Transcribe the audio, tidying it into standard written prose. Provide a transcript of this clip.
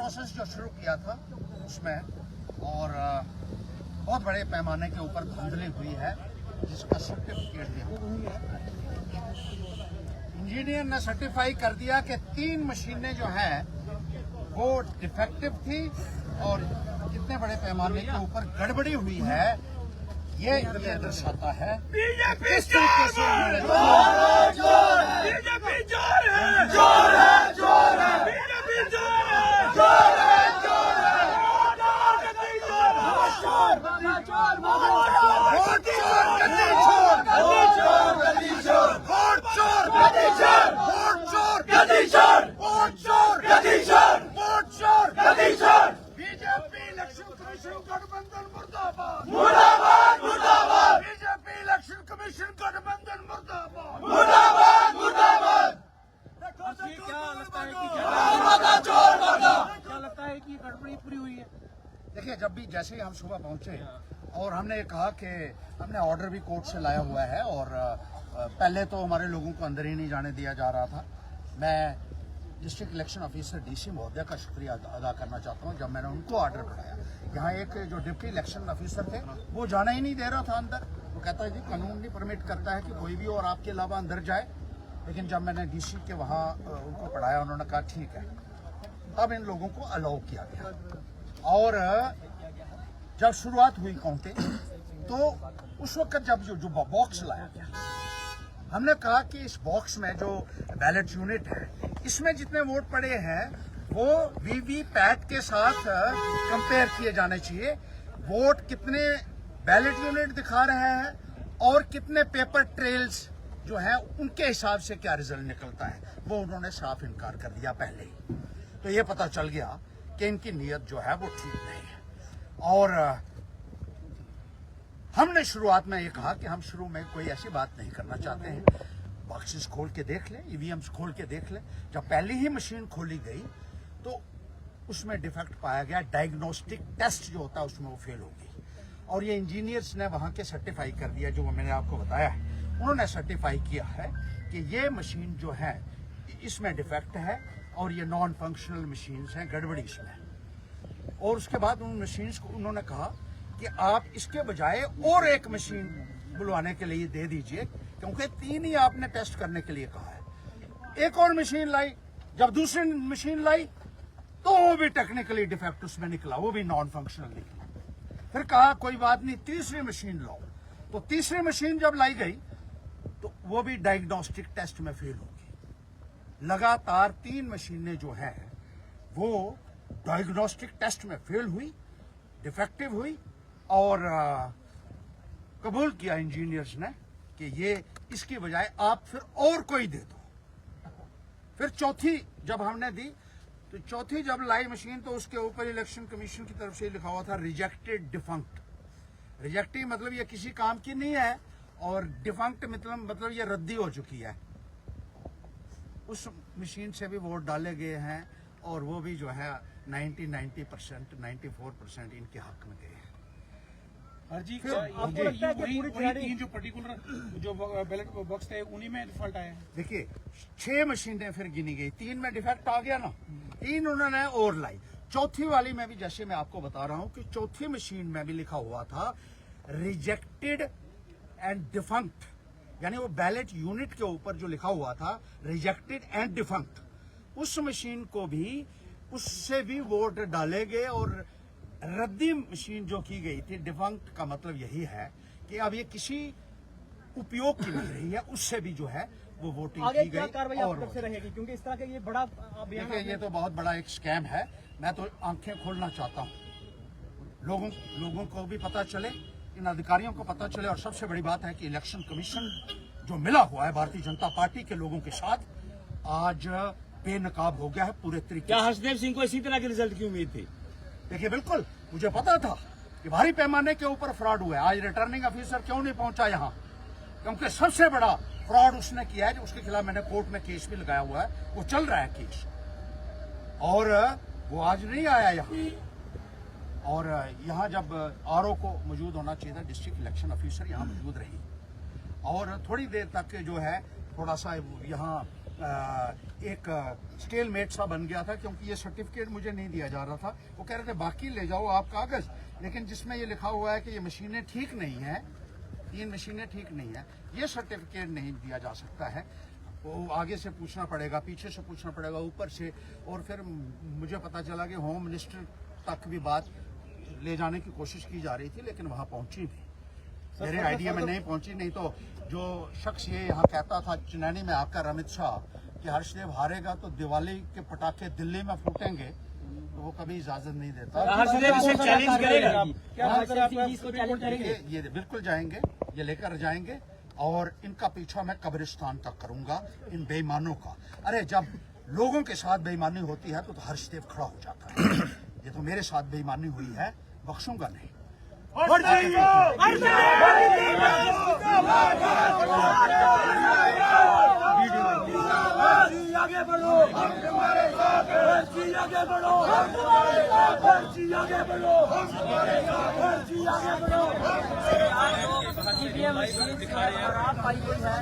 Process जो शुरू किया था उसमें और बहुत बड़े पैमाने के ऊपर धांधली हुई है, जिसका सर्टिफिकेट दिया। इंजीनियर ने सर्टिफाई कर दिया कि 3 मशीनें जो हैं वो डिफेक्टिव थी और कितने बड़े पैमाने के ऊपर गड़बड़ी हुई है, ये दर्शाता है किस तरीके से बीजेपी इलेक्शन कमीशन गठबंधन मुर्दाबाद, मुर्दाबाद, मुर्दाबाद। बीजेपी इलेक्शन कमीशन गठबंधन मुर्दाबाद, मुर्दाबाद, मुर्दाबाद। क्या लगता है कि गड़बड़ी पूरी हुई है? देखिए, जब भी जैसे ही हम सुबह पहुंचे और हमने कहा कि हमने ऑर्डर भी कोर्ट से लाया हुआ है और पहले तो हमारे लोगों को अंदर ही नहीं जाने दिया जा रहा था। मैं डिस्ट्रिक्ट इलेक्शन ऑफिसर डीसी महोदय का शुक्रिया अदा करना चाहता हूं। जब मैंने उनको ऑर्डर बढ़ाया, यहाँ एक जो डिप्टी इलेक्शन ऑफिसर थे वो जाना ही नहीं दे रहा था अंदर। वो कहता है जी कानून नहीं परमिट करता है कि कोई भी और आपके अलावा अंदर जाए। लेकिन जब मैंने डीसी के वहाँ उनको पढ़ाया, उन्होंने कहा ठीक है, तब इन लोगों को अलाउ किया गया। और जब शुरुआत हुई काउंटिंग, तो उस वक्त जब जो बॉक्स लाया गया, हमने कहा कि इस बॉक्स में जो बैलेट यूनिट है, इसमें जितने वोट पड़े हैं वो वीवीपैट के साथ कंपेयर किए जाने चाहिए। वोट कितने बैलेट यूनिट दिखा रहे हैं और कितने पेपर ट्रेल्स जो हैं उनके हिसाब से क्या रिजल्ट निकलता है, वो उन्होंने साफ इनकार कर दिया पहले ही। तो ये पता चल गया कि इनकी नीयत जो है वो ठीक नहीं है। और हमने शुरुआत में ये कहा कि हम शुरू में कोई ऐसी बात नहीं करना चाहते हैं, बॉक्सेस खोल के देख लें, ईवीएम्स खोल के देख लें। जब पहली ही मशीन खोली गई तो उसमें डिफेक्ट पाया गया, डायग्नोस्टिक टेस्ट जो होता है उसमें वो फेल हो गई। और ये इंजीनियर्स ने वहां के सर्टिफाई कर दिया, जो मैंने आपको बताया है, उन्होंने सर्टिफाई किया है कि ये मशीन जो है इसमें डिफेक्ट है और ये नॉन फंक्शनल मशीन्स हैं, गड़बड़ी इसमें। और उसके बाद उन मशीन्स को उन्होंने कहा कि आप इसके बजाय और एक मशीन बुलवाने के लिए दे दीजिए, क्योंकि 3 ही आपने टेस्ट करने के लिए कहा है। एक और मशीन लाई, जब दूसरी मशीन लाई तो वो भी टेक्निकली डिफेक्ट उसमें निकला, वो भी नॉन फंक्शनल निकला। फिर कहा कोई बात नहीं, तीसरी मशीन लाओ। तो तीसरी मशीन जब लाई गई तो वो भी डायग्नोस्टिक टेस्ट में फेल हो गई। लगातार 3 मशीनें जो हैं वो डायग्नोस्टिक टेस्ट में फेल हुई, डिफेक्टिव हुई और कबूल किया इंजीनियर्स ने कि ये इसकी बजाय आप फिर और कोई दे दो। फिर चौथी जब हमने दी, तो चौथी जब लाई मशीन तो उसके ऊपर इलेक्शन कमीशन की तरफ से लिखा हुआ था रिजेक्टेड डिफंक्ट। रिजेक्टिव मतलब ये किसी काम की नहीं है और डिफंक्ट मतलब ये रद्दी हो चुकी है। उस मशीन से भी वोट डाले गए हैं और वो भी जो है 90% 94% इनके हक में गए हैं। जी, आपको लगता है कि पूरी 3 जो पर्टिकुलर जो बैलेट बॉक्स थे उन्हीं में डिफॉल्ट आया है? देखिए, 6 मशीनें फिर गिनी गई, 3 में डिफेक्ट आ गया ना, 3 उन्होंने और लाई। चौथी वाली में भी जैसे मैं आपको बता रहा हूं कि चौथी मशीन में भी लिखा हुआ था रिजेक्टेड एंड डिफंक्ट, यानी वो बैलेट यूनिट के ऊपर जो लिखा हुआ था रिजेक्टेड एंड डिफंक्ट, उस मशीन को भी, उससे भी वोट डाले गए। और रद्दी मशीन जो की गई थी, डिफंक्ट का मतलब यही है कि अब ये किसी उपयोग की नहीं रही है, उससे भी जो है वो वोटिंग की गई। कार्रवाई आपकी तरफ से रहेगी, क्योंकि इस तरह का ये बड़ा अभियान, देखिए ये तो बहुत बड़ा एक स्कैम है। मैं तो आंखें खोलना चाहता हूँ, लोगों को भी पता चले, इन अधिकारियों को पता चले। और सबसे बड़ी बात है कि इलेक्शन कमीशन जो मिला हुआ है भारतीय जनता पार्टी के लोगों के साथ, आज बेनकाब हो गया है पूरे तरीके। क्या हर्षदेव सिंह को इसी तरह के रिजल्ट की उम्मीद थी? देखिए, बिल्कुल मुझे पता था कि भारी पैमाने के ऊपर फ्रॉड हुआ है। आज रिटर्निंग ऑफिसर क्यों नहीं पहुंचा यहाँ? क्योंकि सबसे बड़ा फ्रॉड उसने किया है, जो उसके खिलाफ मैंने कोर्ट में केस भी लगाया हुआ है, वो चल रहा है केस, और वो आज नहीं आया यहाँ। और यहाँ जब आरओ को मौजूद होना चाहिए था, डिस्ट्रिक्ट इलेक्शन ऑफिसर यहाँ मौजूद रही, और थोड़ी देर तक जो है थोड़ा सा यहाँ एक स्टेलमेट सा बन गया था, क्योंकि ये सर्टिफिकेट मुझे नहीं दिया जा रहा था। वो कह रहे थे बाकी ले जाओ आप कागज, लेकिन जिसमें ये लिखा हुआ है कि ये मशीनें ठीक नहीं है, 3 मशीनें ठीक नहीं है, ये सर्टिफिकेट नहीं दिया जा सकता है। वो आगे से पूछना पड़ेगा, पीछे से पूछना पड़ेगा, ऊपर से। और फिर मुझे पता चला कि होम मिनिस्टर तक भी बात ले जाने की कोशिश की जा रही थी, लेकिन वहां पहुंची नहीं, मेरे आइडिया में नहीं पहुंची। नहीं तो जो शख्स ये यहाँ कहता था चुनैनी में आकर अमित शाह कि हर्षदेव हारेगा तो दिवाली के पटाखे दिल्ली में फूटेंगे, तो वो कभी इजाजत नहीं देता। हर्षदेव इसे चैलेंज करेगा ये बिल्कुल जाएंगे, ये लेकर जाएंगे और इनका पीछा मैं कब्रिस्तान तक करूंगा, इन बेईमानों का। अरे जब लोगों के साथ बेईमानी होती है तो हर्षदेव खड़ा हो जाता है। ये तो मेरे साथ बेईमानी हुई है, बख्शूंगा नहीं। आगे बढ़ो, आगे बढ़ो, आगे बढ़ो, खराब पाई गई है।